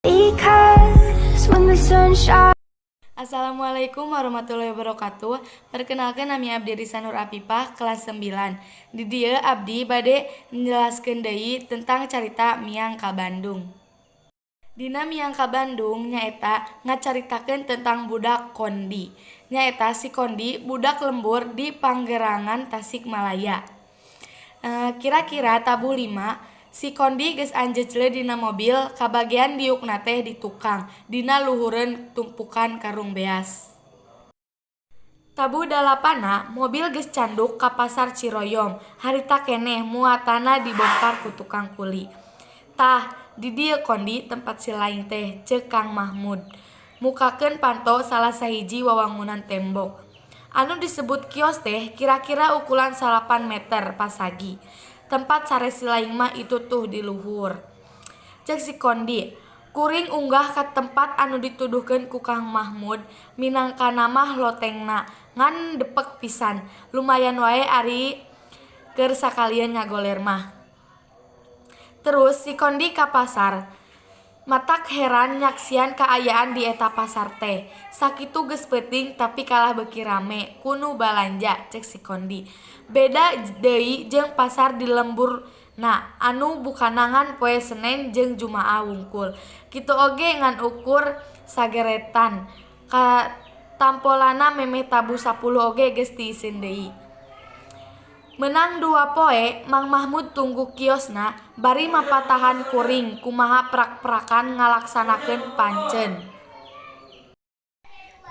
Because when the sun shines. Assalamualaikum warahmatullahi wabarakatuh. Perkenalkan nami abdi Risa Nur Apipah kelas 9. Di dieu abdi bade menjelaskeun deui tentang carita Miang ka Bandung. Dina Miang ka Bandung nyaeta ngacaritakeun tentang budak Kondi. Nyaeta si Kondi budak lembur di Panggerangan Tasikmalaya. Kira-kira tabuh 5 si Kondi geus anjeujle dina mobil kabagian diukna teh di tukang dina luhureun tumpukan karung beas. Tabuh 8 mobil geus canduk ka pasar Ciroyom harita keneh muatana dibongkar ku tukang kuli. Tah di dieu Kondi tempat si laing teh ceuk Kang Mahmud mukakeun panto salah sahiji wawangunan tembok anu disebut kios teh kira-kira ukuran 8 meter pasagi. Tempat sare si laing mah itu tuh di luhur. Cek si Kondi, kuring unggah ka tempat anu dituduhkeun ku Kang Mahmud minangkana mah lotengna ngan depek pisan. Lumayan wae ari keur sakalian ngagoler mah. Terus si Kondi ka pasar. Matak heran nyaksian kaayaan di eta pasar teh. Sakitu geus peuting tapi kalah beuki rame kunu balanja cek si Kondi. Beda deui jeung pasar di lembur anu bukanangan poe Senen jeung Jumaah wungkul. Kitu oge ngan ukur sageretan. Ka tampolana memeh tabuh 10 oge geus diisin deui. Menang 2 poe Mang Mahmud tunggu kiosna bari mapatahan kuring kumaha prak-prakan ngalaksanakeun pancen.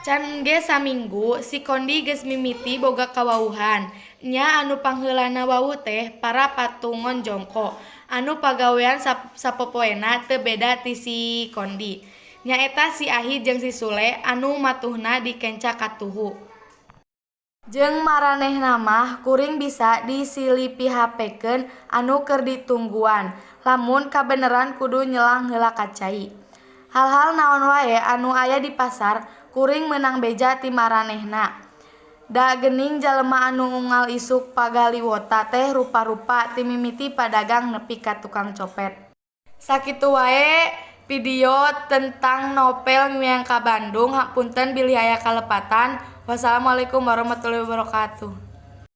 Can ge saminggu si Kondi geus mimiti boga kawauhan. Nya anu pangheulana wau teh para patungon jongko anu pagawean sapopoena teu beda ti si Kondi. Nyaeta si Ahi jeung si Sule anu matuhna di kenca katuhu. Jeung maranehna mah kuring bisa disilipihapekeun anu keur ditungguan. Lamun kabeneran kudu nyelang heula ka cai. Hal-hal naon wae anu aya di pasar kuring meunang beja ti maranehna. Da geuning jalema anu unggal isuk pagaliwota teh rupa-rupa ti mimiti padagang nepi ka tukang copet. Sakitu wae video tentang novel Miang ka Bandung. Hapunten bilih aya kalepatan. Wassalamualaikum warahmatullahi wabarakatuh.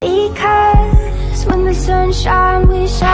Because when the sun shines we shine.